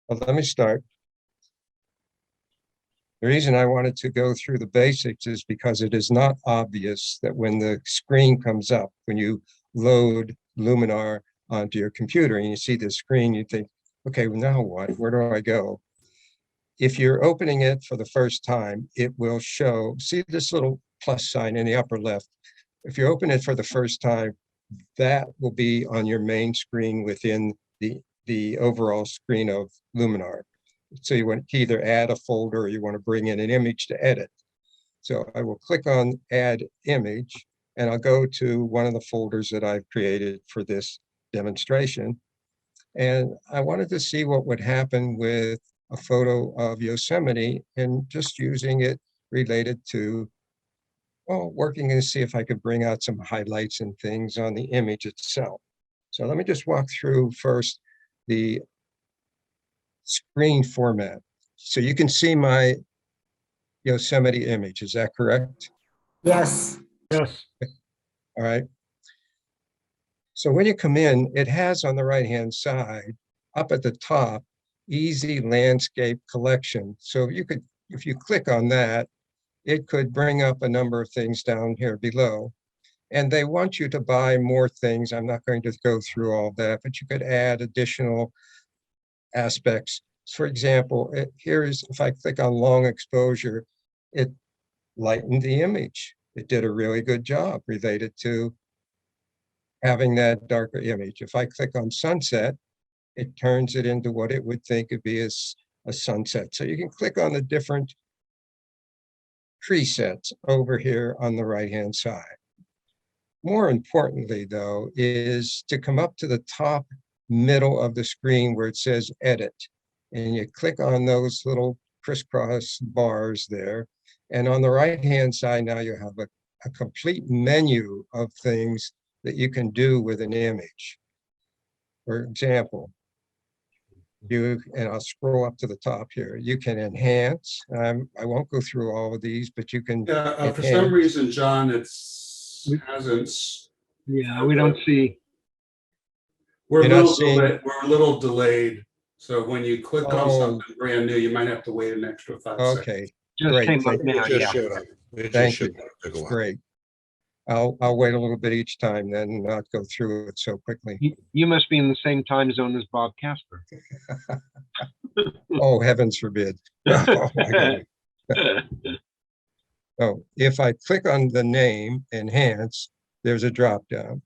Well, let me start. The reason I wanted to go through the basics is because it is not obvious that when the screen comes up, when you load Luminar onto your computer and you see the screen, you think, okay, well, now what? Where do I go? If you're opening it for the first time, it will show, see this little plus sign in the upper left. If you open it for the first time, that will be on your main screen within the overall screen of Luminar. So you want to either add a folder or you want to bring in an image to edit. So I will click on Add Image, and I'll go to one of the folders that I've created for this demonstration. And I wanted to see what would happen with a photo of Yosemite and just using it related to, well, working to see if I could bring out some highlights and things on the image itself. So let me just walk through first the screen format. So you can see my Yosemite image, is that correct? Yes. Yes. All right. So when you come in, it has on the right-hand side, up at the top, Easy Landscape Collection. So if you click on that, it could bring up a number of things down here below. And they want you to buy more things. I'm not going to go through all that, but you could add additional aspects. For example, if I click on long exposure, it lightened the image. It did a really good job related to having that darker image. If I click on sunset, it turns it into what it would think would be as a sunset. So you can click on the different presets over here on the right-hand side. More importantly, though, is to come up to the top middle of the screen where it says Edit. And you click on those little crisscross bars there. And on the right-hand side, now you have a complete menu of things that you can do with an image. For example, and I'll scroll up to the top here, you can enhance. I won't go through all of these, but you can for some reason, John, hasn't. Yeah, we don't see. We're a little delayed. So when you click on something brand new, you might have to wait an extra 5 seconds. Okay, Just came up now, It just showed up. Thank you. Great. I'll wait a little bit each time, then and not go through it so quickly. You must be in the same time zone as Bob Casper. Oh, heavens forbid. Oh, my God. Oh, if I click on the name, Enhance, there's a drop down.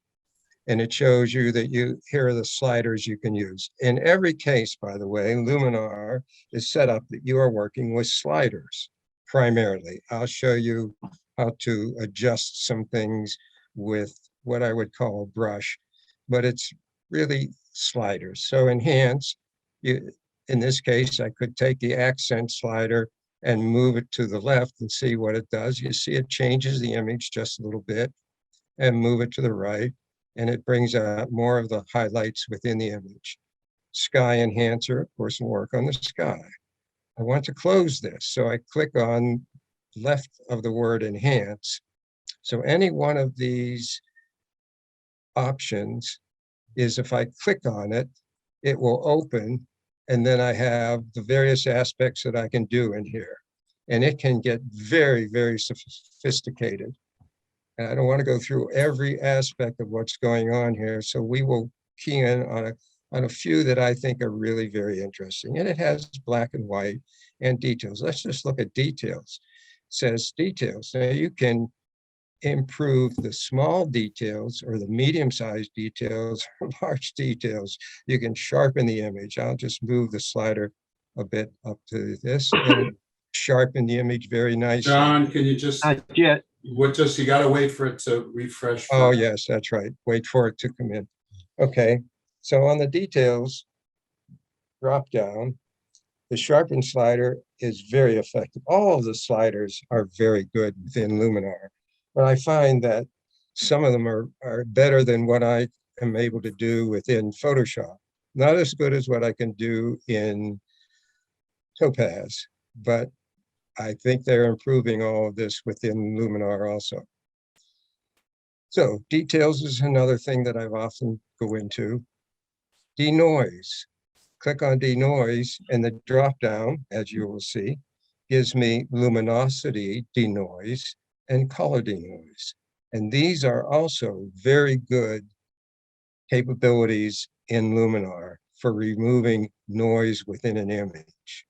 And it shows you that here are the sliders you can use. In every case, by the way, Luminar is set up that you are working with sliders primarily. I'll show you how to adjust some things with what I would call a brush, but it's really sliders. So Enhance, in this case, I could take the accent slider and move it to the left and see what it does. You see it changes the image just a little bit, and move it to the right, and it brings out more of the highlights within the image. Sky Enhancer, of course, will work on the sky. I want to close this, so I click on left of the word Enhance. So any one of these options is, if I click on it, it will open, and then I have the various aspects that I can do in here. And it can get very, very sophisticated. And I don't want to go through every aspect of what's going on here. So we will key in on a few that I think are really very interesting. And it has black and white and details. Let's just look at details. It says details. Now you can improve the small details or the medium-sized details or large details. You can sharpen the image. I'll just move the slider a bit up to this and sharpen the image very nicely. John, can you just yet. You got to wait for it to refresh. Oh, yes, that's right. Wait for it to come in. Okay, so on the details drop down, the sharpen slider is very effective. All of the sliders are very good within Luminar, but I find that some of them are better than what I am able to do within Photoshop. Not as good as what I can do in Topaz, but I think they're improving all of this within Luminar also. So details is another thing that I've often go into. Denoise. click on denoise, and the drop down, as you will see, gives me luminosity denoise and color denoise. And these are also very good capabilities in Luminar for removing noise within an image.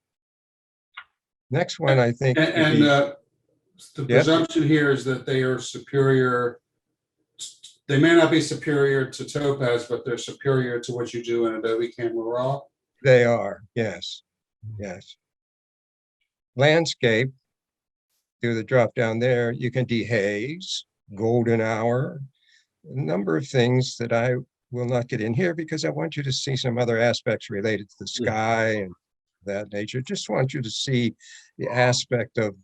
Next one, I think. And the Yes? presumption here is that they are superior. They may not be superior to Topaz, but they're superior to what you do in Adobe Camera Raw. They are, yes, yes. Landscape, do the drop down there, you can dehaze, golden hour, a number of things that I will not get in here because I want you to see some other aspects related to the sky and that nature. Just want you to see the aspect of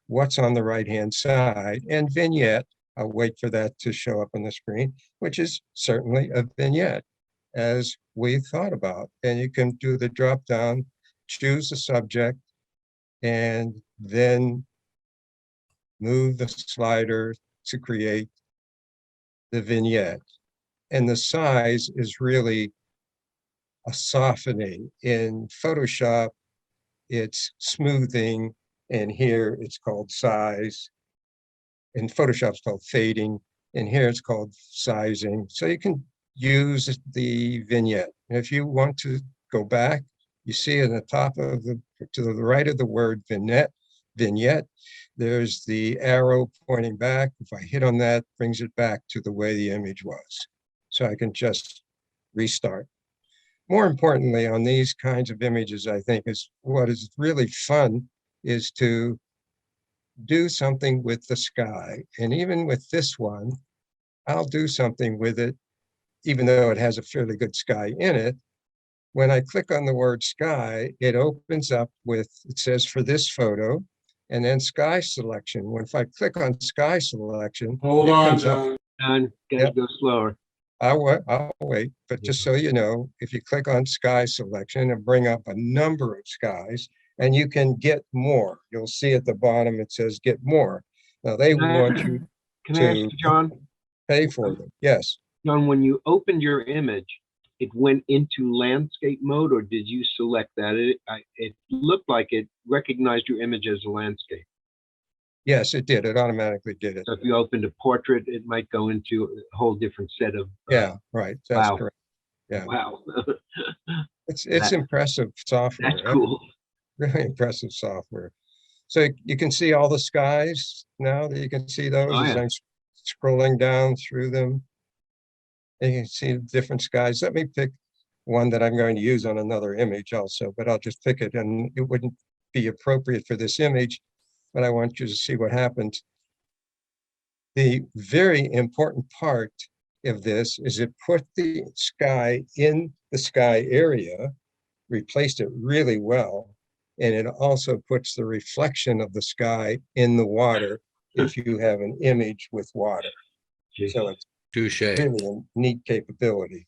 what's on the right-hand side, and vignette. I'll wait for that to show up on the screen, which is certainly a vignette as we thought about. And you can do the drop down, choose the subject, and then move the slider to create the vignette. And the size is really a softening. In Photoshop, it's smoothing, and here it's called size. In Photoshop, it's called fading, and here it's called sizing. So you can use the vignette. And if you want to go back, you see at the top of to the right of the word vignette, there's the arrow pointing back. If I hit on that, brings it back to the way the image was. So I can just restart. More importantly, on these kinds of images, I think is what is really fun is to do something with the sky. And even with this one, I'll do something with it, even though it has a fairly good sky in it. When I click on the word sky, it opens up with, it says for this photo, and then sky selection. When if I click on sky selection, Hold on, John. John, gotta go slower. I'll wait, but just so you know, if you click on sky selection and bring up a number of skies, and you can get more. You'll see at the bottom, it says get more. Now they want you Can I ask you, John? pay for them. Yes. John, when you opened your image, it went into landscape mode, or did you select that? It looked like it recognized your image as a landscape. Yes, it did. It automatically did it. So if you opened a portrait, it might go into a whole different set of. Yeah, right. That's wow. correct. Yeah. Wow. It's impressive software. That's cool. Really impressive software. So you can see all the skies now that you can see those as I'm scrolling down through them. And you can see different skies. Let me pick one that I'm going to use on another image also, but I'll just pick it, and it wouldn't be appropriate for this image, but I want you to see what happens. The very important part of this is it put the sky in the sky area, replaced it really well, and it also puts the reflection of the sky in the water if you have an image with water. So it's really a neat capability.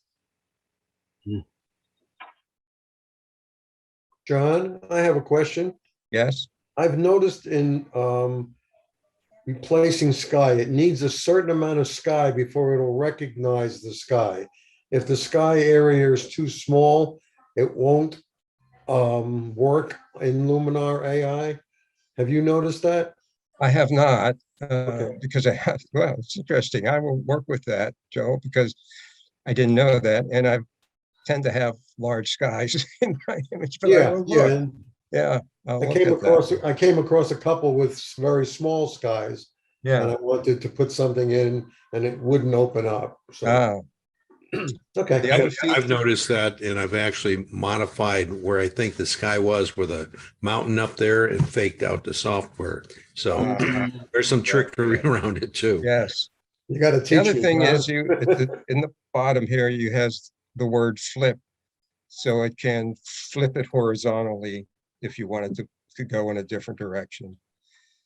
John, I have a question. Yes. I've noticed in replacing sky, it needs a certain amount of sky before it'll recognize the sky. If the sky area is too small, it won't work in Luminar AI. Have you noticed that? I have not, Okay. because I have, well, it's interesting. I will work with that, Joe, because I didn't know that. And I tend to have large skies in my image, but I will look. and Yeah. I came across a couple with very small skies, and Yeah. I wanted to put something in and it wouldn't open up. So okay. The other I've noticed that, and I've actually modified where I think the sky was with a mountain up there and faked out the software. So there's some trickery around it too. Yes. You got to The teach other me, thing John. is in the bottom here, you has the word flip. So it can flip it horizontally if you wanted to go in a different direction.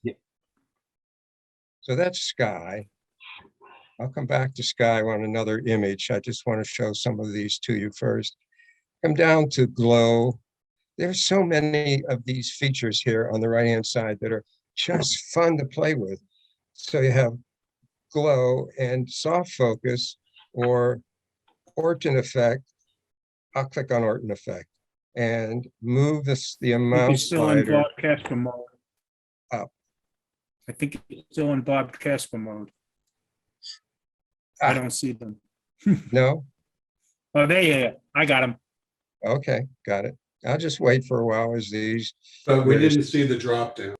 Yeah. So that's sky. I'll come back to sky on another image. I just want to show some of these to you first. Come down to glow. There's so many of these features here on the right-hand side that are just fun to play with. So you have glow and soft focus or Orton effect. I'll click on Orton effect. and move the I think amount it's still in slider Bob Casper mode. up. I think it's still in Bob Casper mode. I Ah. don't see them. No? Oh, there you are. I got them. Okay, got it. I'll just wait for a while as these But we various didn't see the drop down.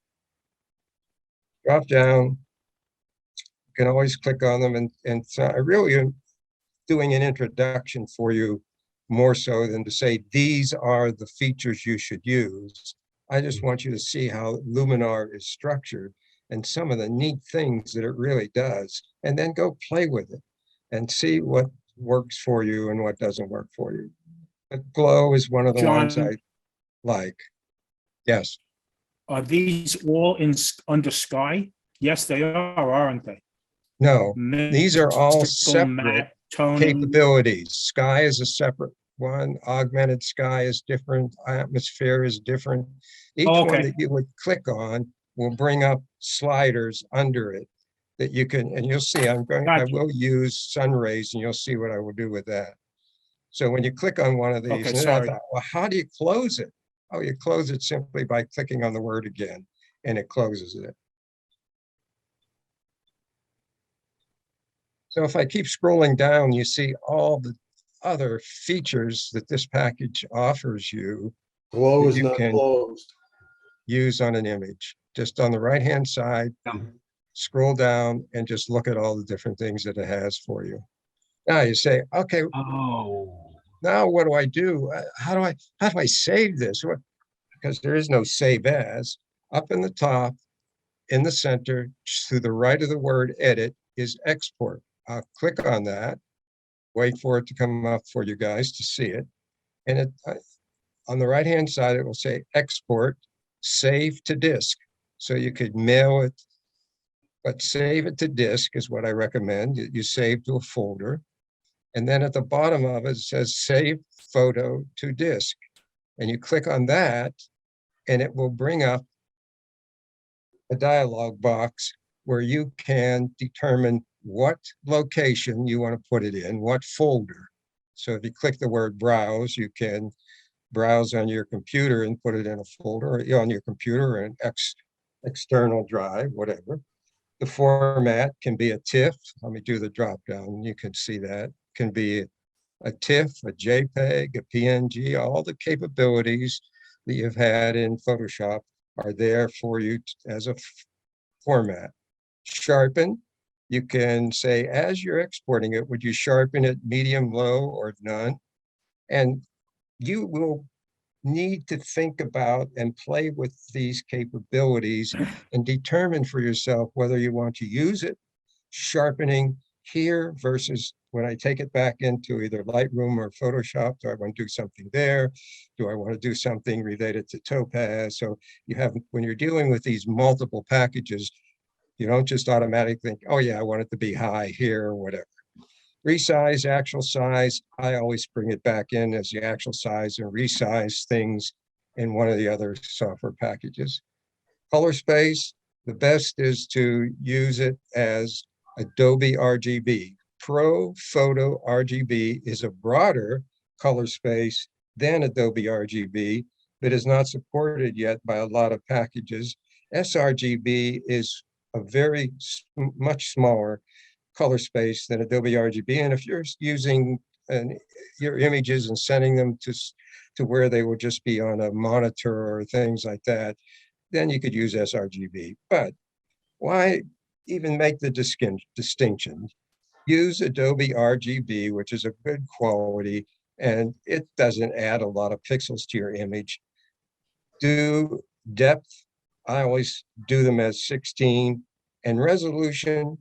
drop down. You can always click on them, and so I really am doing an introduction for you more so than to say these are the features you should use. I just want you to see how Luminar is structured and some of the neat things that it really does, and then go play with it and see what works for you and what doesn't work for you. But Glow is one of the ones John. I like. Yes. Are these all under Sky? Yes, they are, aren't they? No, these are all Mystical, separate matte, toning. capabilities. Sky is a separate one. Augmented sky is different. Atmosphere is different. Each Oh, one okay. that you would click on will bring up sliders under it that you can, and you'll see, I Gotcha. will use sun rays, and you'll see what I will do with that. So when you click on one of these, Okay, and then I sorry. thought, well, how do you close it? Oh, you close it simply by clicking on the word again, and it closes it. So if I keep scrolling down, you see all the other features that this package offers you Glow that is you not can closed. use on an image. Just on the right-hand side, scroll down and just look at all the different things that it has for you. Now you say, okay, Oh, now what do I do? How do I save this? Because there is no save as. Up in the top, in the center, to the right of the word edit is export. I'll click on that, wait for it to come up for you guys to see it. And on the right-hand side, it will say export, save to disk. So you could mail it, but save it to disk is what I recommend. You save to a folder. And then at the bottom of it, it says save photo to disk. And you click on that, and it will bring up a dialog box where you can determine what location you want to put it in, what folder. So if you click the word browse, you can browse on your computer and put it in a folder, or on your computer or an external drive, whatever. The format can be a TIFF. Let me do the drop down. You can see that. Can be a TIFF, a JPEG, a PNG. All the capabilities that you've had in Photoshop are there for you as a format. Sharpen, you can say, as you're exporting it, would you sharpen it medium, low, or none? And you will need to think about and play with these capabilities and determine for yourself whether you want to use it, sharpening here versus when I take it back into either Lightroom or Photoshop. Do I want to do something there? Do I want to do something related to Topaz? So you have, when you're dealing with these multiple packages, you don't just automatically think, oh yeah, I want it to be high here or whatever. Resize, actual size, I always bring it back in as the actual size and resize things in one of the other software packages. Color space, the best is to use it as Adobe RGB. Pro Photo RGB is a broader color space than Adobe RGB, but is not supported yet by a lot of packages. sRGB is a very much smaller color space than Adobe RGB. And if you're using your images and sending them to where they will just be on a monitor or things like that, then you could use sRGB. But why even make the distinction? Use Adobe RGB, which is a good quality, and it doesn't add a lot of pixels to your image. Do depth, I always do them as 16, and resolution,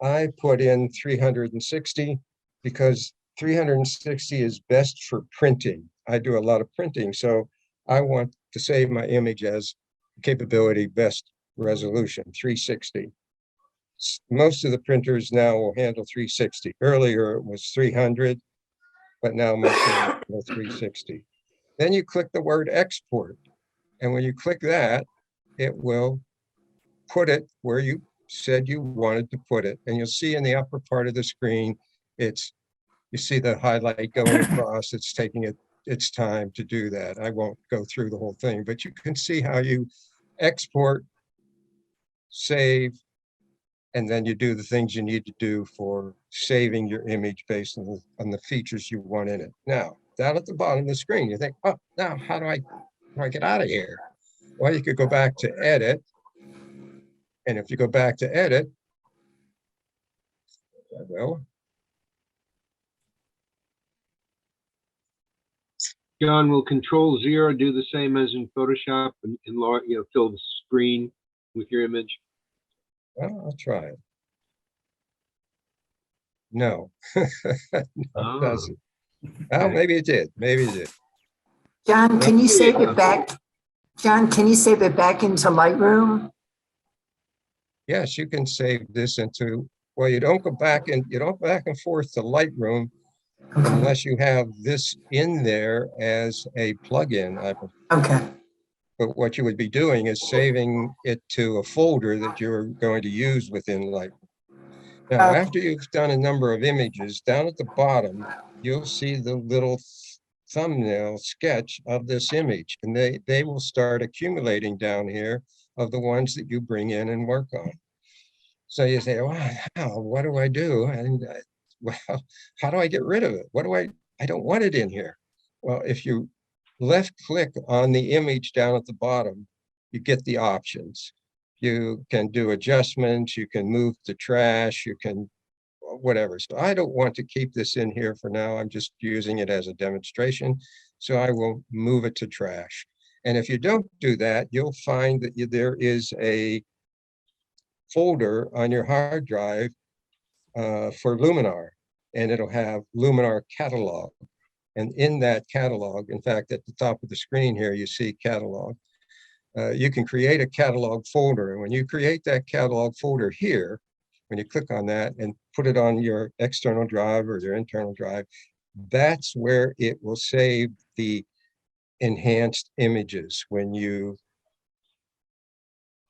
I put in 360 because 360 is best for printing. I do a lot of printing, so I want to save my image as capability best resolution, 360. Most of the printers now will handle 360. Earlier it was 300, but now most of them handle 360. Then you click the word export. And when you click that, it will put it where you said you wanted to put it. And you'll see in the upper part of the screen, you see the highlight going across, it's taking it it's time to do that. I won't go through the whole thing, but you can see how you export, save, and then you do the things you need to do for saving your image based on the features you want in it. Now, down at the bottom of the screen, you think, oh, now how do I get out of here? Well, you could go back to edit. And if you go back to edit, I will. John, will Control 0 do the same as in Photoshop and fill the screen with your image? Well, I'll try it. No, no, it Oh. doesn't. Well, maybe it did. Maybe it did. John, can you save it back? John, can you save it back into Lightroom? Yes, you can save this into, well, you don't go back and forth to Lightroom unless you have this in there as a plugin. Okay. But what you would be doing is saving it to a folder that you're going to use within Lightroom. Now, after you've done a number of images, down at the bottom, you'll see the little thumbnail sketch of this image, and they will start accumulating down here of the ones that you bring in and work on. So you say, wow, what do I do? And well, how do I get rid of it? I don't want it in here. Well, if you left click on the image down at the bottom, you get the options. You can do adjustments, you can move to trash, you can whatever. So I don't want to keep this in here for now. I'm just using it as a demonstration. So I will move it to trash. And if you don't do that, you'll find that there is a folder on your hard drive for Luminar, and it'll have Luminar catalog. And in that catalog, in fact, at the top of the screen here, you see catalog. You can create a catalog folder. And when you create that catalog folder here, when you click on that and put it on your external drive or your internal drive, that's where it will save the enhanced images when you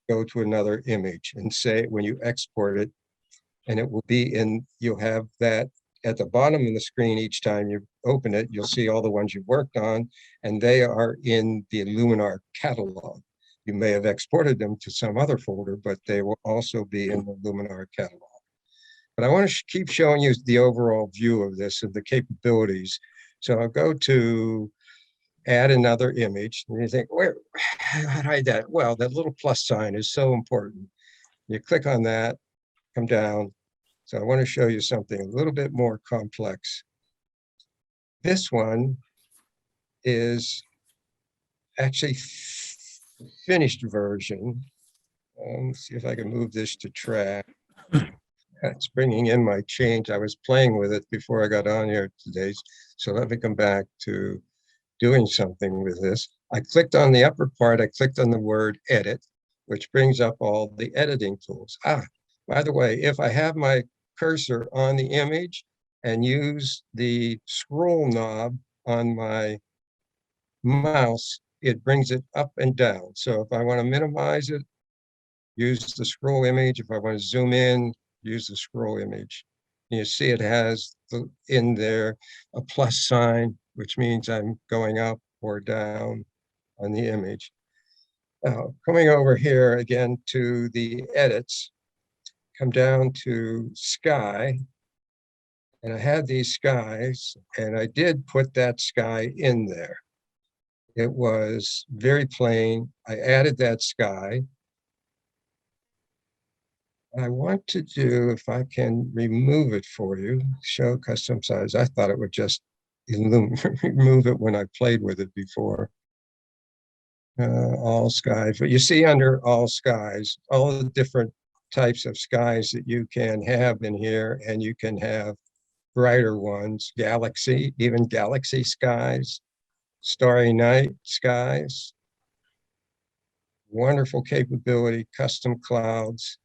go to another image and say, when you export it, and it will be in, you'll have that at the bottom of the screen. Each time you open it, you'll see all the ones you've worked on, and they are in the Luminar catalog. You may have exported them to some other folder, but they will also be in the Luminar catalog. But I want to keep showing you the overall view of this and the capabilities. So I'll go to add another image, and you think, how do I do that? Well, that little plus sign is so important. You click on that, come down. So I want to show you something a little bit more complex. This one is actually finished version. Let's see if I can move this to track. It's bringing in my change. I was playing with it before I got on here today. So let me come back to doing something with this. I clicked on the upper part. I clicked on the word edit, which brings up all the editing tools. By the way, if I have my cursor on the image and use the scroll knob on my mouse, it brings it up and down. So if I want to minimize it, use the scroll image. If I want to zoom in, use the scroll image. And you see it has in there a plus sign, which means I'm going up or down on the image. Now, coming over here again to the edits, come down to sky, and I had these skies, and I did put that sky in there. It was very plain. I added that sky. I want to do, if I can remove it for you, show custom size. I thought it would just remove it when I played with it before. All skies, but you see under all skies, all the different types of skies that you can have in here, and you can have brighter ones, galaxy, even galaxy skies, starry night skies, wonderful capability, custom clouds.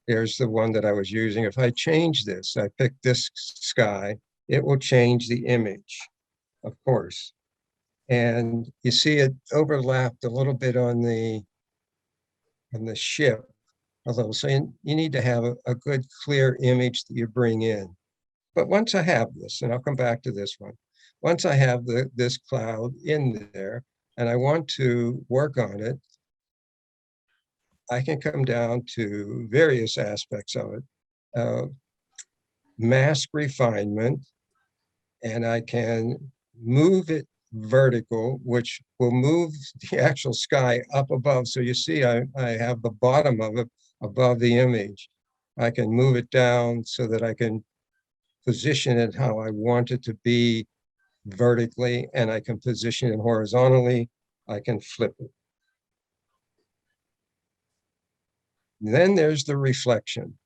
There's the one that I was using. If I change this, I pick this sky, it will change the image, of course. And you see it overlapped a little bit on the ship, although so you need to have a good clear image that you bring in. But once I have this, and I'll come back to this one, once I have this cloud in there and I want to work on it, I can come down to various aspects of it. Mask refinement, and I can move it vertical, which will move the actual sky up above. So you see, I have the bottom of it above the image. I can move it down so that I can position it how I want it to be vertically, and I can position it horizontally. I can flip it. Then there's the reflection.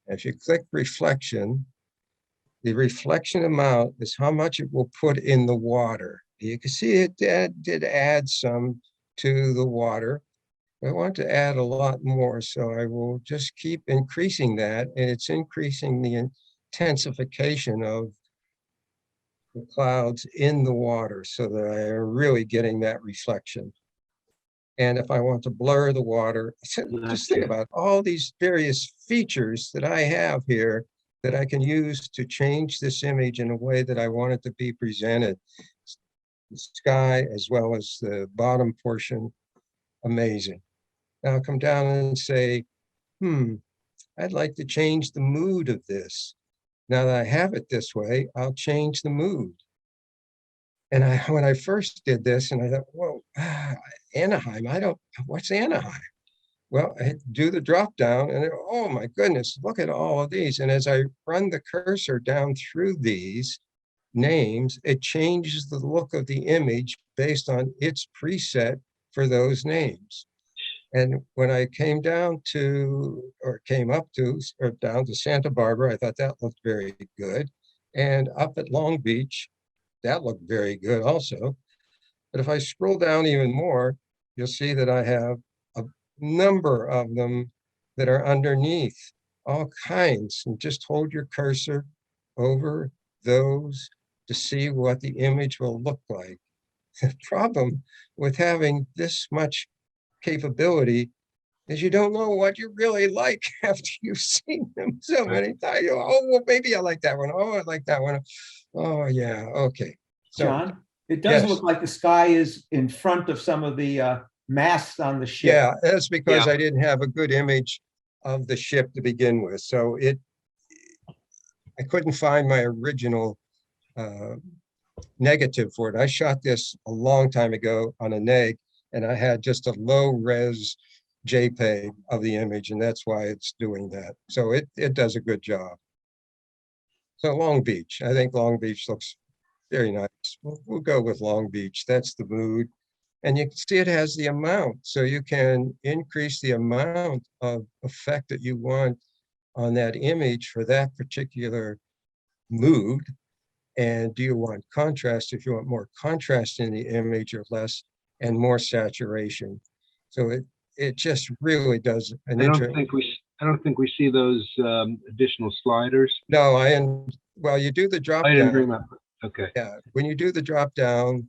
If you click reflection, the reflection amount is how much it will put in the water. You can see it did add some to the water. I want to add a lot more, so I will just keep increasing that, and it's increasing the intensification of the clouds in the water so that I am really getting that reflection. And if I want to blur the water, just think about all these various features that I have here that I can use to change this image in a way that I want it to be presented. The sky as well as the bottom portion, amazing. Now I'll come down and say, I'd like to change the mood of this. Now that I have it this way, I'll change the mood. And when I first did this, and I thought, whoa, Anaheim, what's Anaheim? Well, I do the drop down and oh my goodness, look at all of these. And as I run the cursor down through these names, it changes the look of the image based on its preset for those names. And when I came down to, or came up to, or down to Santa Barbara, I thought that looked very good. And up at Long Beach, that looked very good also. But if I scroll down even more, you'll see that I have a number of them that are underneath, all kinds. And just hold your cursor over those to see what the image will look like. The problem with having this much capability is you don't know what you really like after you've seen them so many times. You go, oh, well, maybe I like that one. Oh, I like that one. Oh, yeah. Okay. So, John, it does yes. look like the sky is in front of some of the masts on the ship. Yeah, that's because Yeah. I didn't have a good image of the ship to begin with. So I couldn't find my original negative for it. I shot this a long time ago on a neg, and I had just a low res JPEG of the image, and that's why it's doing that. So it does a good job. So Long Beach, I think Long Beach looks very nice. We'll go with Long Beach. That's the mood. And you can see it has the amount. So you can increase the amount of effect that you want on that image for that particular mood. And do you want contrast? If you want more contrast in the image or less, and more saturation. So it just really does an I don't think we see those additional sliders. No, well, you do the drop I didn't bring down. that. Okay. Yeah, when you do the drop down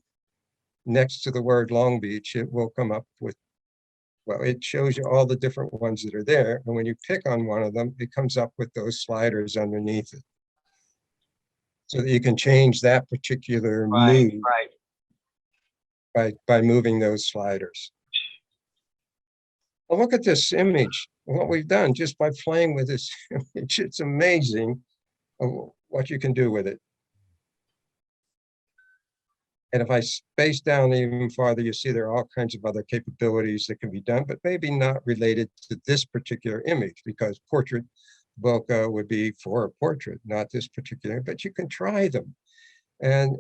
next to the word Long Beach, it will come up with, well, it shows you all the different ones that are there. And when you pick on one of them, it comes up with those sliders underneath it. So that you can change that particular Right. mood Right. by moving those sliders. Well, look at this image, what we've done just by playing with this image. It's amazing what you can do with it. And if I space down even farther, you see there are all kinds of other capabilities that can be done, but maybe not related to this particular image, because portrait bokeh would be for a portrait, not this particular, but you can try them. And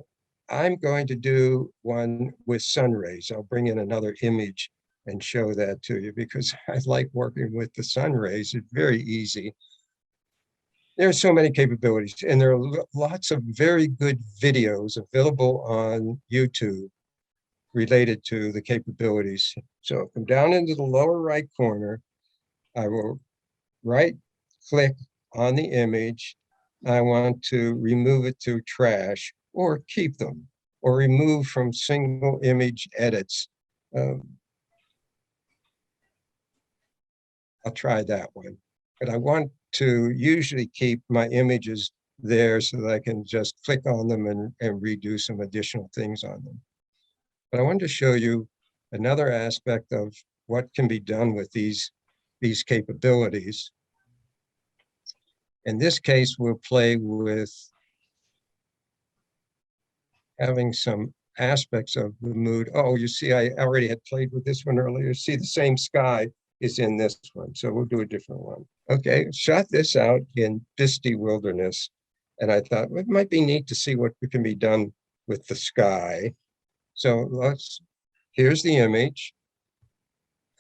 I'm going to do one with sun rays. I'll bring in another image and show that to you because I like working with the sun rays. It's very easy. There are so many capabilities, and there are lots of very good videos available on YouTube related to the capabilities. So come down into the lower right corner. I will right click on the image. I want to remove it to trash or keep them or remove from single image edits. I'll try that one, but I want to usually keep my images there so that I can just click on them and redo some additional things on them. But I wanted to show you another aspect of what can be done with these capabilities. In this case, we'll play with having some aspects of the mood. Oh, you see, I already had played with this one earlier. See, the same sky is in this one, so we'll do a different one. Okay, shot this out in Bisty Wilderness, and I thought well, it might be neat to see what can be done with the sky. So here's the image.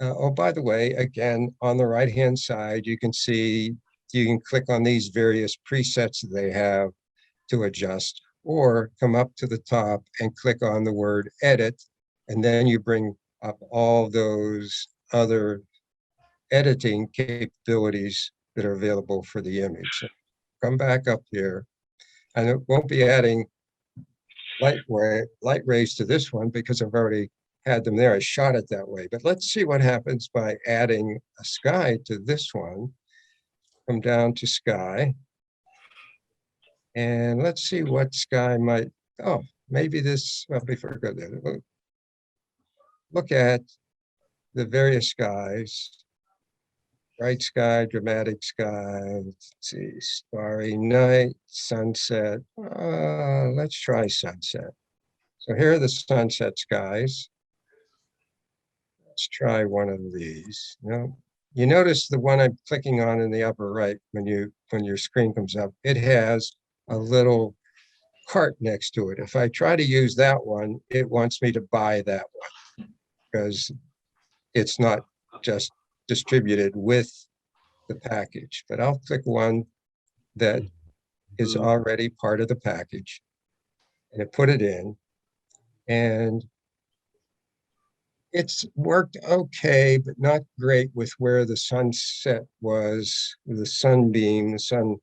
Oh, by the way, again, on the right-hand side, you can see, you can click on these various presets that they have to adjust, or come up to the top and click on the word edit, and then you bring up all those other editing capabilities that are available for the image. So come back up here, and it won't be adding light rays to this one because I've already had them there. I shot it that way. But let's see what happens by adding a sky to this one. Come down to sky. And let's see what sky might, oh, maybe this, well, before I go there, look at the various skies. Bright sky, dramatic sky, let's see, starry night, sunset. Let's try sunset. So here are the sunset skies. Let's try one of these. No, you notice the one I'm clicking on in the upper right when your screen comes up, it has a little cart next to it. If I try to use that one, it wants me to buy that one because it's not just distributed with the package. But I'll click one that is already part of the package and I put it in, and it's worked okay, but not great with where the sunset was, the sunbeam, the sun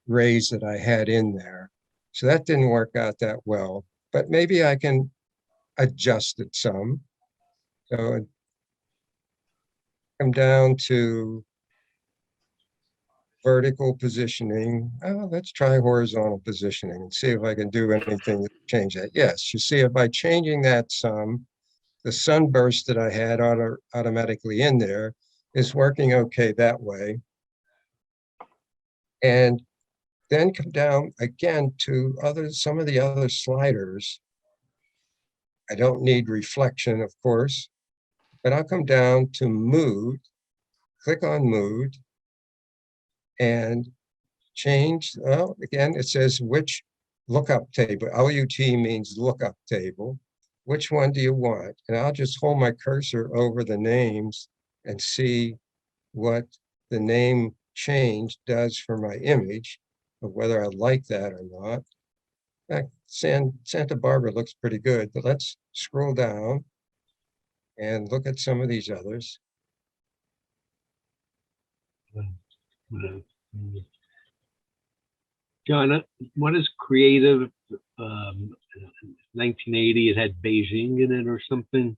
rays that I had in there. So that didn't work out that well, but maybe I can adjust it some. So come down to vertical positioning. Oh, let's try horizontal positioning and see if I can do anything to change that. Yes, you see, by changing that some, the sunburst that I had automatically in there is working okay that way. And then come down again to some of the other sliders. I don't need reflection, of course, but I'll come down to mood, click on mood, and change, well, again, it says which lookup table, LUT means lookup table. Which one do you want? And I'll just hold my cursor over the names and see what the name change does for my image, of whether I like that or not. In fact, Santa Barbara looks pretty good, but let's scroll down and look at some of these others. John, what is creative? 1980, it had Beijing in it or something.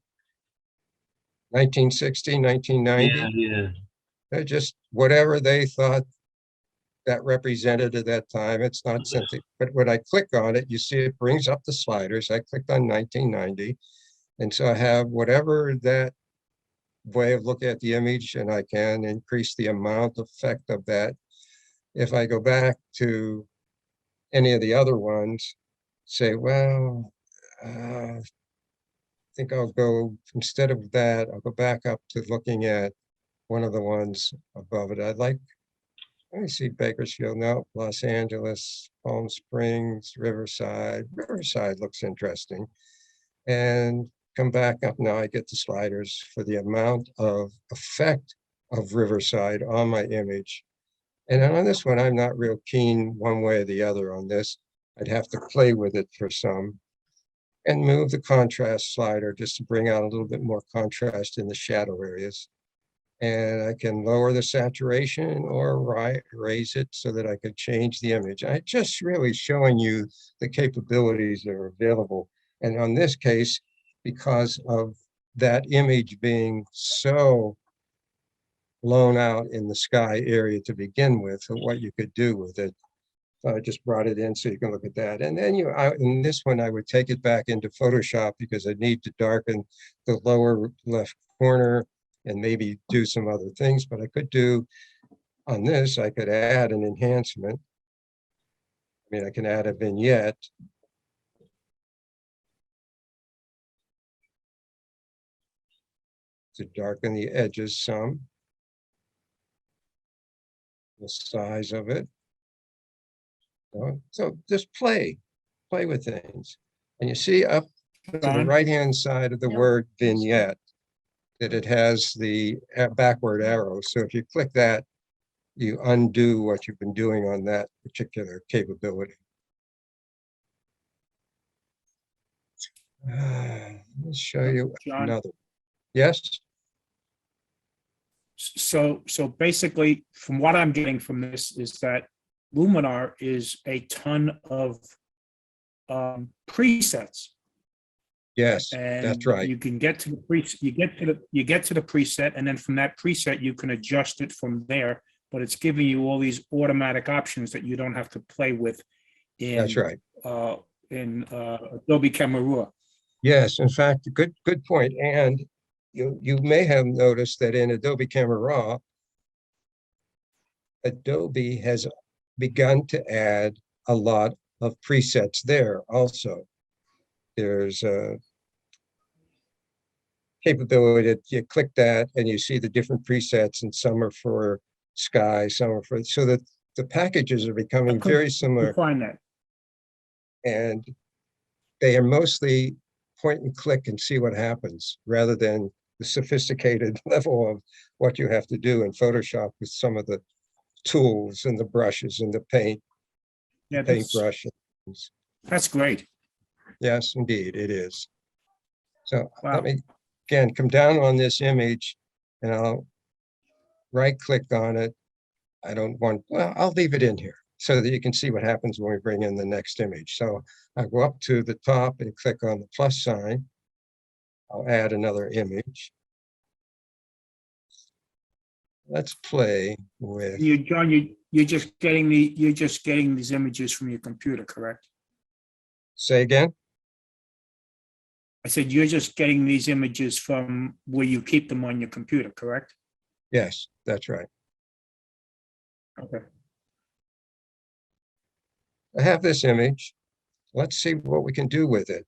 1960, 1990. Yeah. They're just whatever they thought that represented at that time. It's not something, but when I click on it, you see it brings up the sliders. I clicked on 1990. And so I have whatever that way of looking at the image, and I can increase the amount effect of that. If I go back to any of the other ones, say, well, I think I'll go, instead of that, I'll go back up to looking at one of the ones above it. I'd like, let me see, Bakersfield, no, Los Angeles, Palm Springs, Riverside. Riverside looks interesting. And come back up, now I get the sliders for the amount of effect of Riverside on my image. And on this one, I'm not real keen one way or the other on this. I'd have to play with it for some. And move the contrast slider just to bring out a little bit more contrast in the shadow areas. And I can lower the saturation or raise it so that I could change the image. I just really showing you the capabilities that are available. And on this case, because of that image being so blown out in the sky area to begin with, and what you could do with it. So I just brought it in so you can look at that. And then in this one, I would take it back into Photoshop because I need to darken the lower left corner and maybe do some other things, but I could do on this, I could add an enhancement. I mean, I can add a vignette. To darken the edges some. The size of it. So just play with things. And you see up to the John? right-hand side of the word vignette that it has the backward arrow. So if you click that, you undo what you've been doing on that particular capability. Let's show you John? another. Yes, So basically, from what I'm getting from this is that Luminar is a ton of presets. yes, And that's right. you can get to the preset, you get to the preset, and then from that preset, you can adjust it from there. But it's giving you all these automatic options that you don't have to play with in That's right. Adobe Camera Raw. Yes, in fact, good point. And you may have noticed that in Adobe Camera Raw, Adobe has begun to add a lot of presets there also. There's a capability that you click that and you see the different presets, and some are for sky, some are for, so that the packages are becoming very similar, Find that. and they are mostly point and click and see what happens rather than the sophisticated level of what you have to do in Photoshop with some of the tools and the brushes and the Yeah, paintbrush. that's great. Yes, indeed, it is. So Wow. let me, again, come down on this image and I'll right click on it. I don't want, well, I'll leave it in here so that you can see what happens when we bring in the next image. So I go up to the top and click on the plus sign. I'll add another image. Let's play with. John, you're just getting these images from your computer, correct? Say again? I said you're just getting these images from where you keep them on your computer, correct? Yes, that's right. Okay. I have this image. Let's see what we can do with it.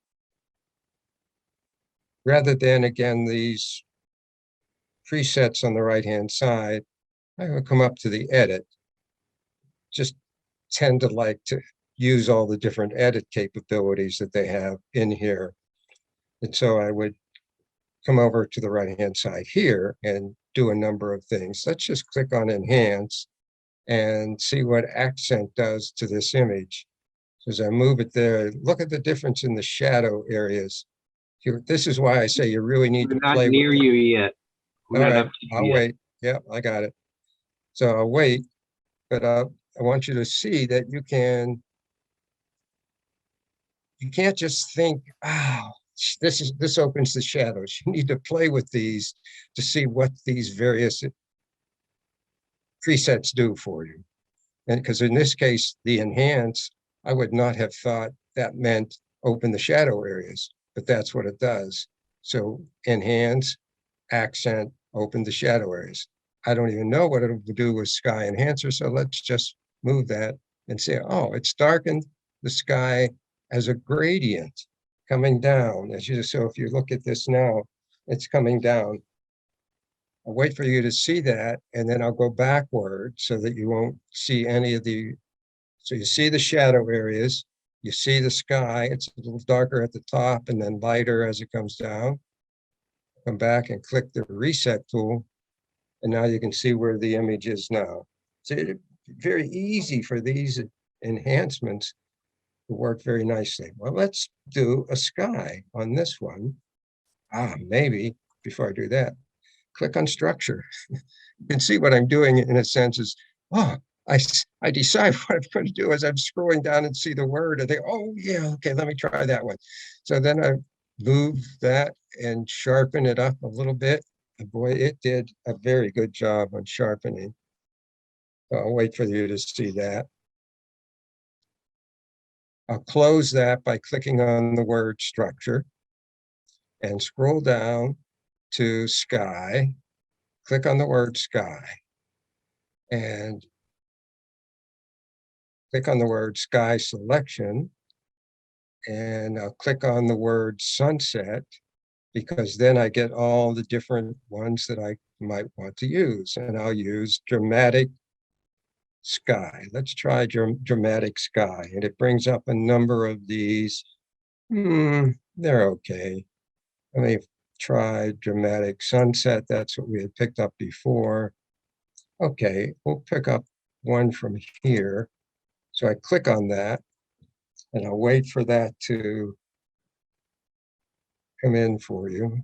Rather than, again, these presets on the right-hand side, I will come up to the edit. Just tend to like to use all the different edit capabilities that they have in here. And so I would come over to the right-hand side here and do a number of things. Let's just click on Enhance and see what accent does to this image. So as I move it there, look at the difference in the shadow areas. This is why I say you really need We're to not play near with it. you yet. We're All not right, up to you I'll yet. wait. Yeah, I got it. So I'll wait, but I want you to see that you can't just think, oh, this opens the shadows. You need to play with these to see what these various presets do for you. And because in this case, the enhance, I would not have thought that meant open the shadow areas, but that's what it does. So enhance, accent, open the shadow areas. I don't even know what it'll do with sky enhancer. So let's just move that and say, oh, it's darkened the sky as a gradient coming down. So if you look at this now, it's coming down. I'll wait for you to see that, and then I'll go backward so that you won't see any of the, so you see the shadow areas, you see the sky, it's a little darker at the top and then lighter as it comes down. Come back and click the reset tool, and now you can see where the image is now. So it's very easy for these enhancements to work very nicely. Well, let's do a sky on this one. Maybe before I do that, click on structure. You can see what I'm doing in a sense is, I decide what I'm going to do as I'm scrolling down and see the word and think, oh yeah, okay, let me try that one. So then I move that and sharpen it up a little bit. boy, it did a very good job on sharpening. So I'll wait for you to see that. I'll close that by clicking on the word structure and scroll down to sky. Click on the word sky and click on the word sky selection. And I'll click on the word sunset, because then I get all the different ones that I might want to use. And I'll use dramatic sky. Let's try dramatic sky. And it brings up a number of these. They're okay. Let me try dramatic sunset. That's what we had picked up before. Okay, we'll pick up one from here. So I click on that and I'll wait for that to come in for you.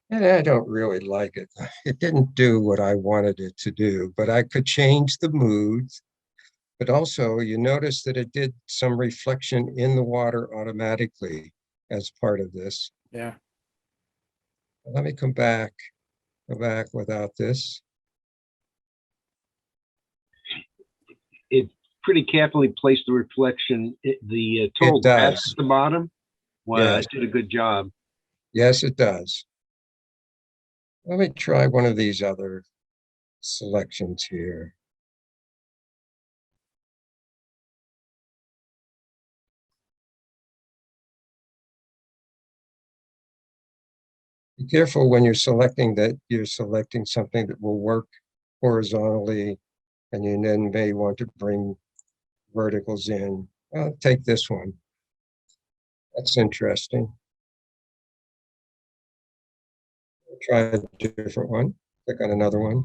And I don't really like it. It didn't do what I wanted it to do, but I could change the mood. But also you notice that it did some reflection in the water automatically as part of this. Yeah. Let me go back without this. It pretty carefully placed the reflection, the total grass does. at the bottom. Wow, Yes. it did a good job. Yes, it does. Let me try one of these other selections here. Be careful when you're selecting that you're selecting something that will work horizontally, and you then may want to bring verticals in. I'll take this one. That's interesting. Try a different one. Click on another one.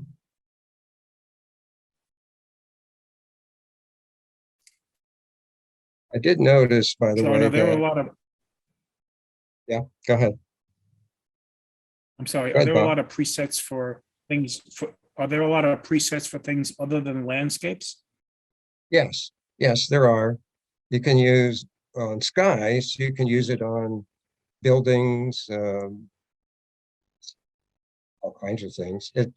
I did notice, by the So I way, know there are a that, lot of, yeah, go ahead. I'm sorry, Go are ahead, there a Bob. lot of presets for things, are there a lot of presets for things other than landscapes? Yes, yes, there are. You can use on skies, you can use it on buildings, all kinds of things. It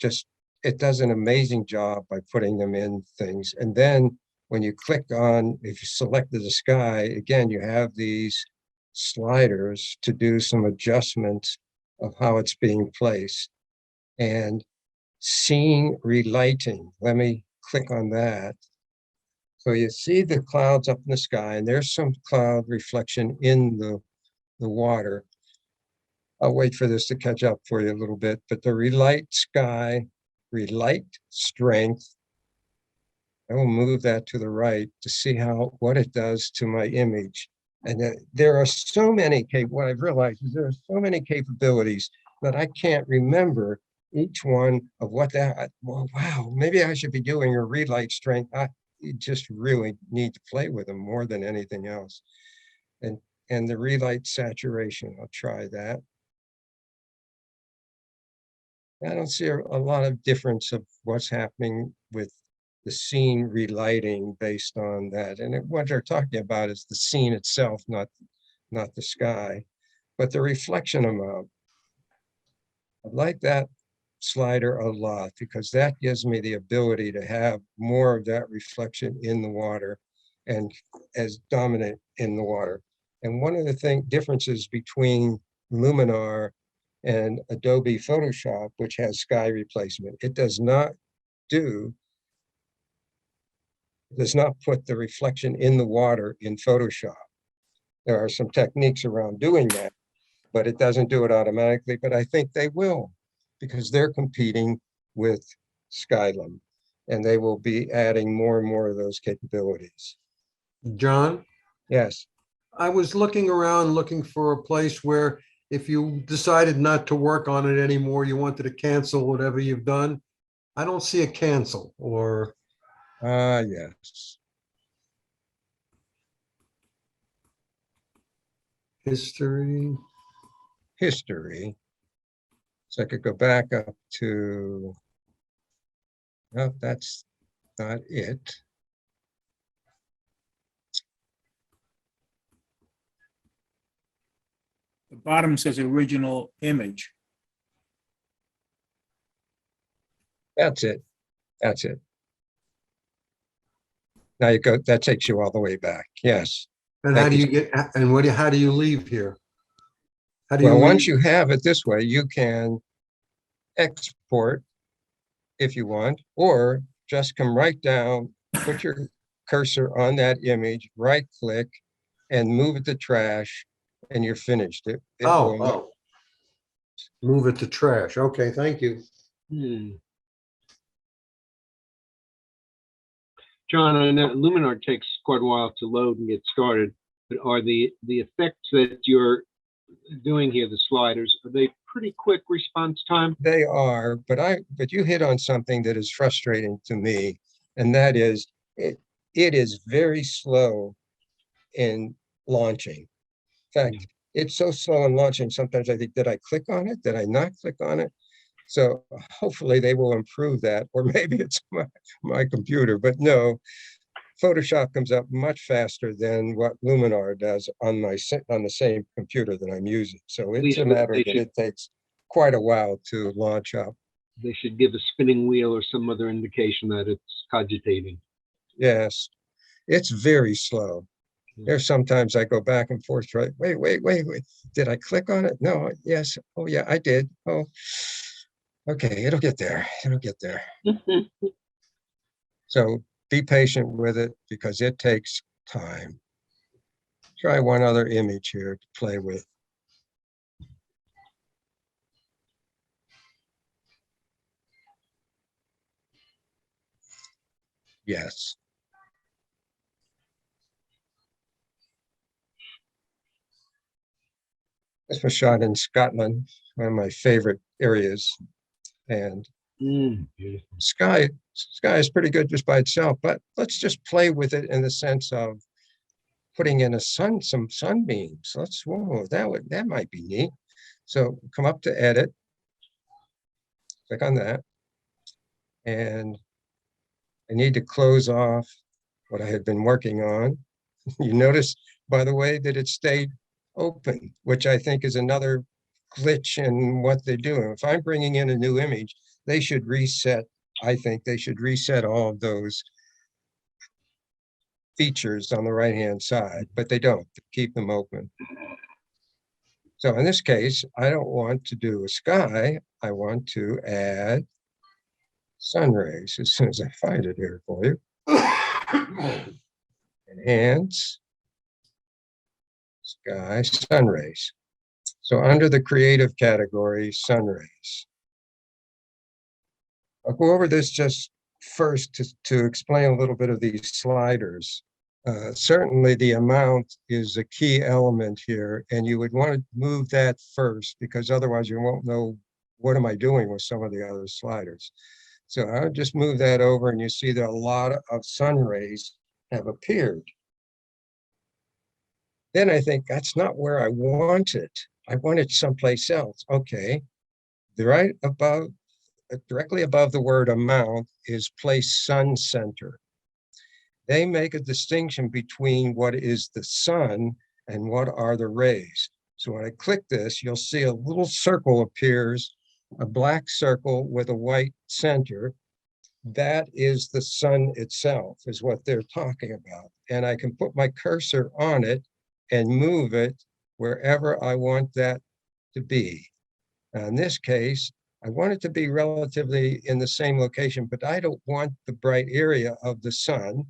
does an amazing job by putting them in things. And then when you click on, if you selected the sky, again, you have these sliders to do some adjustments of how it's being placed. And scene relighting, let me click on that. So you see the clouds up in the sky, and there's some cloud reflection in the water. I'll wait for this to catch up for you a little bit, but the relight sky, relight strength, I will move that to the right to see what it does to my image. And there are so many, what I've realized is there are so many capabilities that I can't remember each one of what that, well, wow, maybe I should be doing a relight strength. You just really need to play with them more than anything else. And the relight saturation, I'll try that. I don't see a lot of difference of what's happening with the scene relighting based on that. And what they're talking about is the scene itself, not the sky, but the reflection amount. I like that slider a lot because that gives me the ability to have more of that reflection in the water and as dominant in the water. And one of the differences between Luminar and Adobe Photoshop, which has sky replacement, it does not put the reflection in the water in Photoshop. There are some techniques around doing that, but it doesn't do it automatically. But I think they will, because they're competing with Skylum, and they will be adding more and more of those capabilities. John, Yes. I was looking around looking for a place where if you decided not to work on it anymore, you wanted to cancel whatever you've done. I don't see a cancel or Yes. history. History. So I could go back up to, no, that's not it. The bottom says original image. That's it. That's it. Now you go, that takes you all the way back. Yes. And how do you get, and how do you leave here? How do you Well, once leave? you have it this way, you can export if you want, or just come right down, put your cursor on that image, right click, and move it to trash, and you're finished. It will not- Oh. Move it to trash. Okay, thank you. John, I know Luminar takes quite a while to load and get started, but are the effects that you're doing here, the sliders, are they pretty quick response time? They are, but you hit on something that is frustrating to me, and that is it is very slow in launching. In fact, it's so slow in launching, sometimes I think, did I click on it? Did I not click on it? So hopefully they will improve that, or maybe it's my computer, but no, Photoshop comes up much faster than what Luminar does on the same computer that I'm using. So it's least a matter they that should- it takes quite a while to launch up. They should give a spinning wheel or some other indication that it's cogitating. Yes, it's very slow. There's sometimes I go back and forth, right? Wait. Did I click on it? No, yes. Oh, yeah, I did. Oh, okay, it'll get there. It'll get there. So be patient with it because it takes time. Try one other image here to play with. Yes. This was shot in Scotland, one of my favorite areas. And Beautiful. sky is pretty good just by itself, but let's just play with it in the sense of putting in some sunbeams. Whoa, that might be neat. So come up to edit, click on that. And I need to close off what I had been working on. You notice, by the way, that it stayed open, which I think is another glitch in what they're doing. If I'm bringing in a new image, they should reset. I think they should reset all of those features on the right-hand side, but they don't. They keep them open. So in this case, I don't want to do a sky. I want to add sun rays as soon as I find it here for you. Enhance, sky, sun rays. So under the creative category, sun rays. I'll go over this just first to explain a little bit of these sliders. Certainly the amount is a key element here, and you would want to move that first because otherwise you won't know what am I doing with some of the other sliders. So I'll just move that over and you see that a lot of sun rays have appeared. Then I think that's not where I want it. I want it someplace else. Okay, right above, directly above the word amount is place sun center. They make a distinction between what is the sun and what are the rays. So when I click this, you'll see a little circle appears, a black circle with a white center. That is the sun itself, is what they're talking about. And I can put my cursor on it and move it wherever I want that to be. Now, in this case, I want it to be relatively in the same location, but I don't want the bright area of the sun.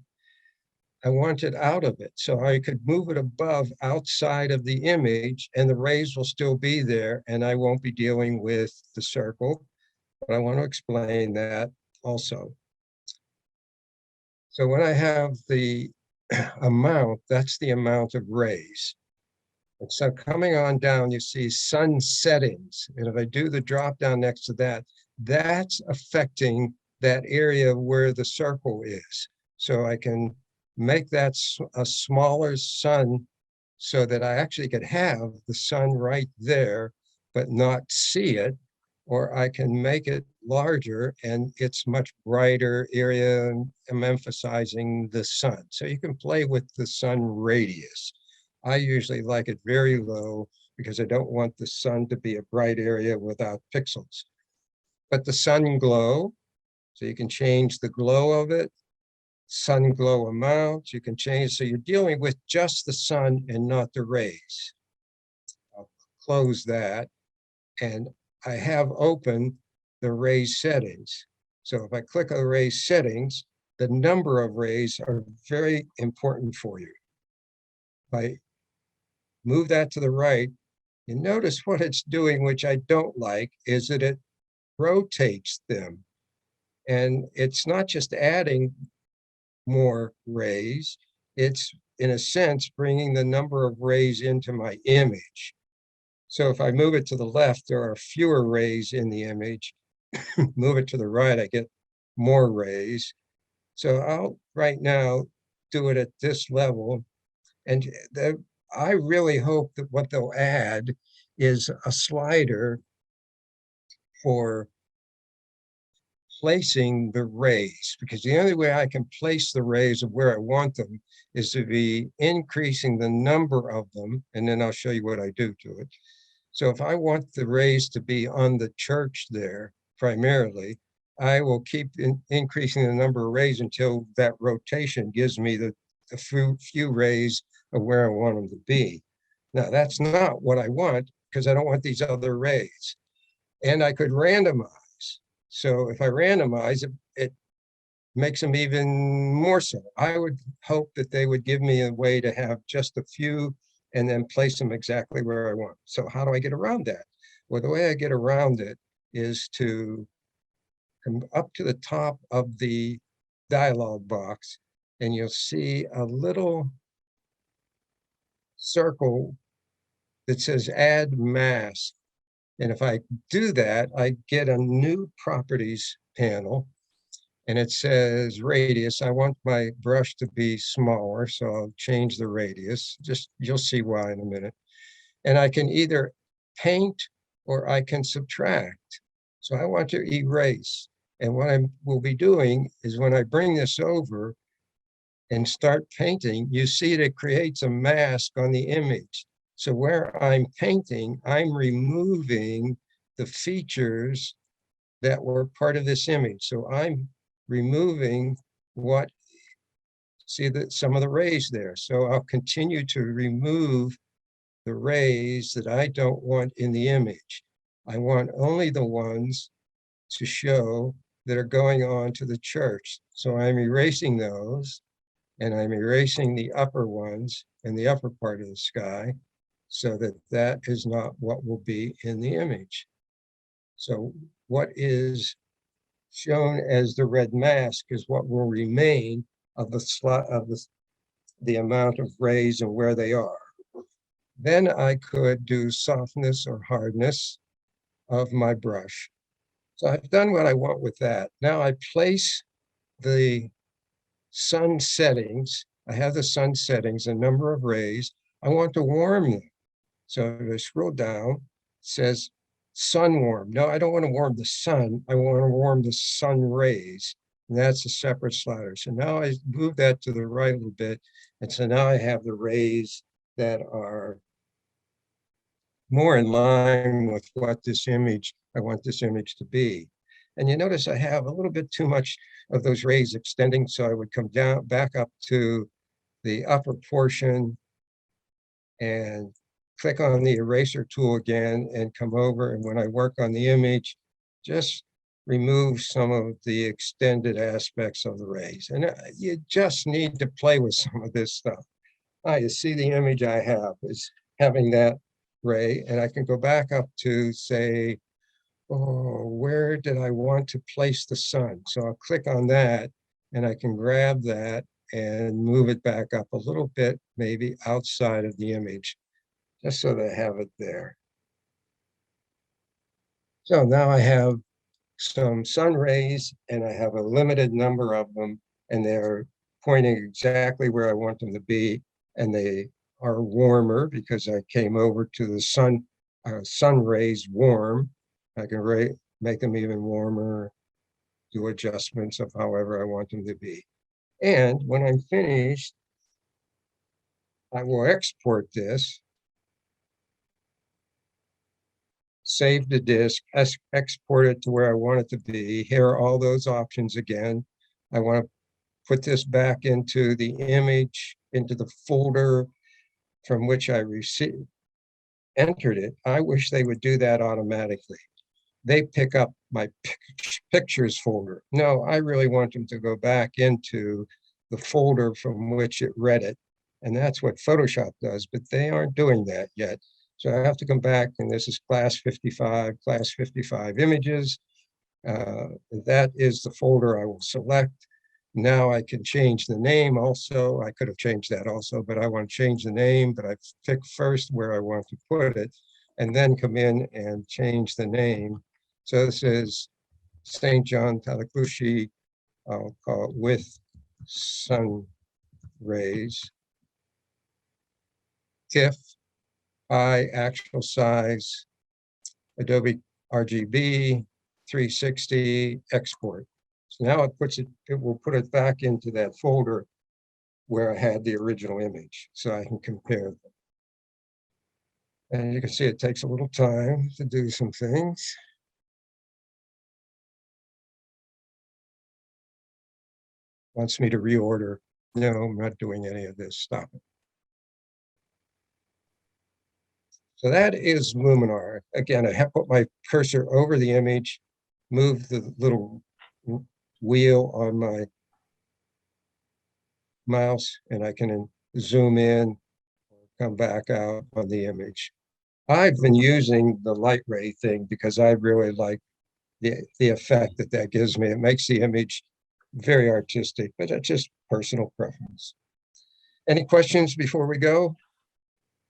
I want it out of it. So I could move it above, outside of the image, and the rays will still be there, and I won't be dealing with the circle. But I want to explain that also. So when I have the amount, that's the amount of rays. And so coming on down, you see sun settings. And if I do the drop down next to that, that's affecting that area where the circle is. So I can make that a smaller sun so that I actually could have the sun right there, but not see it. Or I can make it larger and it's much brighter area, and I'm emphasizing the sun. So you can play with the sun radius. I usually like it very low because I don't want the sun to be a bright area without pixels. But the sun glow, so you can change the glow of it, sun glow amount, you can change, so you're dealing with just the sun and not the rays. I'll close that, and I have open the rays settings. So if I click on rays settings, the number of rays are very important for you. If I move that to the right, you notice what it's doing, which I don't like, is that it rotates them. And it's not just adding more rays, it's in a sense bringing the number of rays into my image. So if I move it to the left, there are fewer rays in the image. Move it to the right, I get more rays. So I'll right now do it at this level. And I really hope that what they'll add is a slider for placing the rays, because the only way I can place the rays of where I want them is to be increasing the number of them, and then I'll show you what I do to it. So if I want the rays to be on the church there primarily, I will keep increasing the number of rays until that rotation gives me the few rays of where I want them to be. Now, that's not what I want, because I don't want these other rays. And I could randomize. So if I randomize it, it makes them even more so. I would hope that they would give me a way to have just a few and then place them exactly where I want. So how do I get around that? Well, the way I get around it is to come up to the top of the dialog box, and you'll see a little circle that says add mask. And if I do that, I get a new properties panel, and it says radius. I want my brush to be smaller, so I'll change the radius. Just, you'll see why in a minute. And I can either paint or I can subtract. So I want to erase. And what I will be doing is when I bring this over and start painting, you see that it creates a mask on the image. So where I'm painting, I'm removing the features that were part of this image. So I'm removing what, see that some of the rays there. So I'll continue to remove the rays that I don't want in the image. I want only the ones to show that are going on to the church. So I'm erasing those, and I'm erasing the upper ones and the upper part of the sky, so that that is not what will be in the image. So what is shown as the red mask is what will remain of the slot of the amount of rays and where they are. Then I could do softness or hardness of my brush. So I've done what I want with that. Now I place the sun settings. I have the sun settings, a number of rays. I want to warm them. So if I scroll down, it says sun warm. No, I don't want to warm the sun. I want to warm the sun rays. And that's a separate slider. So now I move that to the right a little bit. And so now I have the rays that are more in line with what this image, I want this image to be. And you notice I have a little bit too much of those rays extending. So I would come down, back up to the upper portion and click on the eraser tool again and come over. And when I work on the image, just remove some of the extended aspects of the rays. And you just need to play with some of this stuff. You see the image I have is having that ray, and I can go back up to say, oh, where did I want to place the sun? So I'll click on that, and I can grab that and move it back up a little bit, maybe outside of the image, just so that I have it there. So now I have some sun rays, and I have a limited number of them, and they're pointing exactly where I want them to be, and they are warmer because I came over to the sun rays warm. I can make them even warmer, do adjustments of however I want them to be. And when I'm finished, I will export this. save the disk, export it to where I want it to be. Here are all those options again. I want to put this back into the image, into the folder from which I entered it. I wish they would do that automatically. They pick up my pictures folder. No, I really want them to go back into the folder from which it read it. And that's what Photoshop does, but they aren't doing that yet. So I have to come back, and this is class 55 images. That is the folder I will select. Now I can change the name also. I could have changed that also, but I want to change the name, but I pick first where I want to put it, and then come in and change the name. So this is St. John Talaklushi, I'll call it with sun rays. TIFF, by actual size, Adobe RGB, 360, export. So now it will put it back into that folder where I had the original image, so I can compare them. And you can see it takes a little time to do some things. Wants me to reorder. No, I'm not doing any of this. Stop it. So that is Luminar. Again, I have put my cursor over the image, move the little wheel on my mouse, and I can zoom in, come back out on the image. I've been using the light ray thing because I really like the effect that gives me. It makes the image very artistic, but that's just personal preference. Any questions before we go?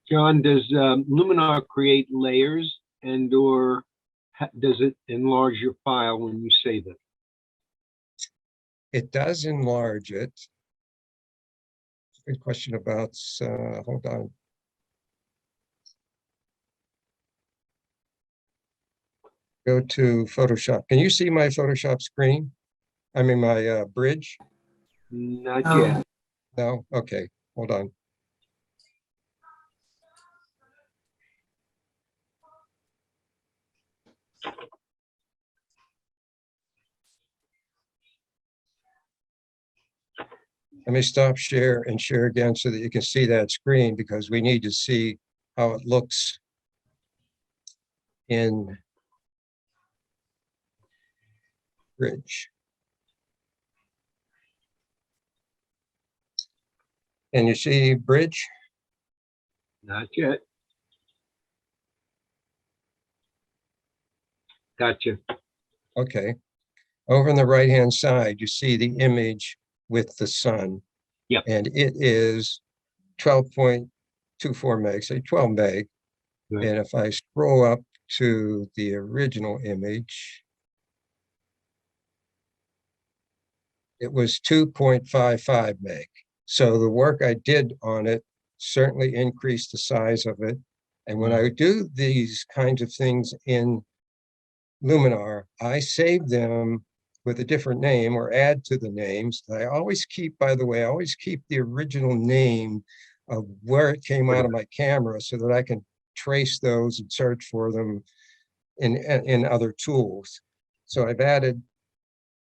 John, does Luminar create layers, and or does it enlarge your file when you save it? It does enlarge it. Good question about, hold on. Go to Photoshop. Can you see my Photoshop screen? I mean, my bridge? Not No. yet. No? Okay, hold on. Let me stop share and share again so that you can see that screen, because we need to see how it looks in bridge. Can you see bridge? Not yet. Gotcha. Okay. Over on the right-hand side, you see the image with the sun. Yep. And it is 12.24 meg, say 12 meg. Right. And if I scroll up to the original image, it was 2.55 meg. So the work I did on it certainly increased the size of it. And when I do these kinds of things in Luminar, I save them with a different name or add to the names. I always keep, by the way, I always keep the original name of where it came out of my camera so that I can trace those and search for them in other tools. So I've added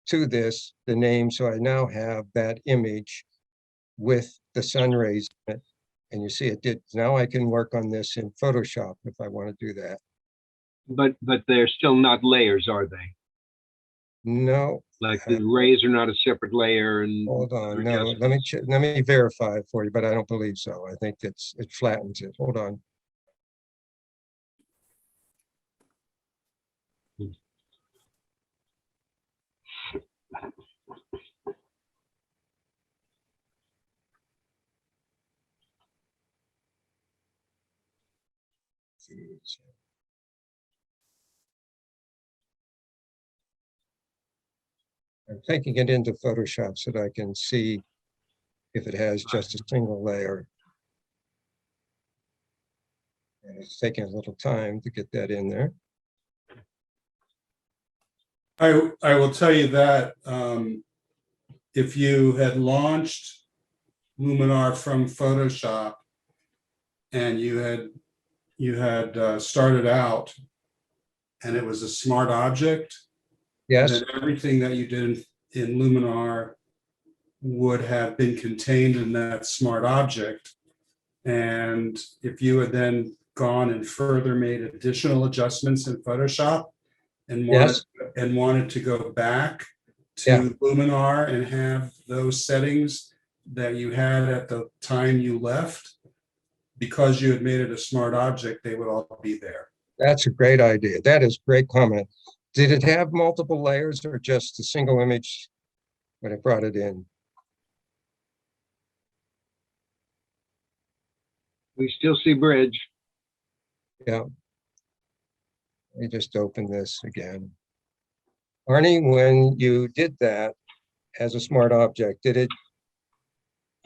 to this the name, so I now have that image with the sun rays in it. And you see it did. Now I can work on this in Photoshop if I want to do that. But they're still not layers, are they? No. Like the rays are not a separate layer. And Hold on, no, let me verify it for you, but I don't believe so. I think it flattens it. Hold on. I'm taking it into Photoshop so that I can see if it has just a single layer. And it's taking a little time to get that in there. I will tell you that if you had launched Luminar from Photoshop and you had started out and it was a smart object, Yes, then everything that you did in Luminar would have been contained in that smart object. And if you had then gone and further made additional adjustments in Photoshop and wanted, yes, wanted to go back Yeah. to Luminar and have those settings that you had at the time you left, because you had made it a smart object, they would all be there. that's a great idea. That is great comment. Did it have multiple layers or just a single image when it brought it in? We still see bridge. Yeah. Let me just open this again. Arnie, when you did that as a smart object, did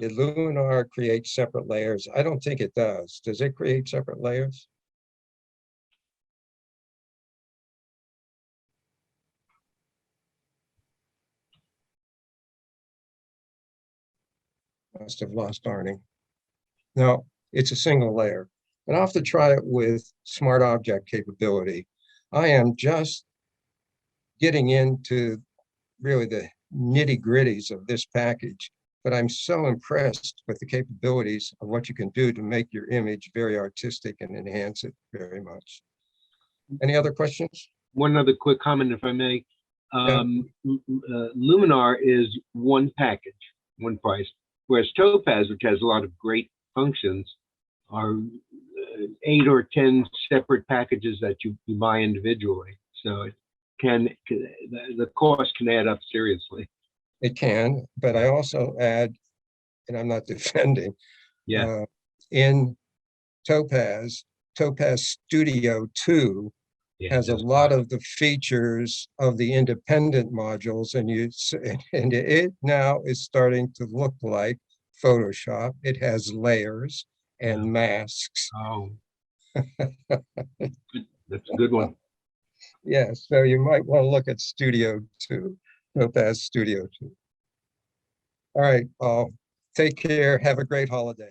Luminar create separate layers? I don't think it does. Does it create separate layers? Must have lost Arnie. No, it's a single layer. And I'll have to try it with smart object capability. I am just getting into really the nitty gritties of this package, but I'm so impressed with the capabilities of what you can do to make your image very artistic and enhance it very much. Any other questions? One other quick comment, if I may. Luminar is one package, one price, whereas Topaz, which has a lot of great functions, are 8 or 10 separate packages that you buy individually. So it the cost can add up seriously. It can, but I also add, and I'm not defending, Yeah. In Topaz Studio 2 Yeah, has a lot of the features of the independent modules, and it now is starting to look like Photoshop. It has layers and masks. Oh, that's a good one. Yeah, so you might want to look at Studio 2, Topaz Studio 2. All right, take care. Have a great holiday.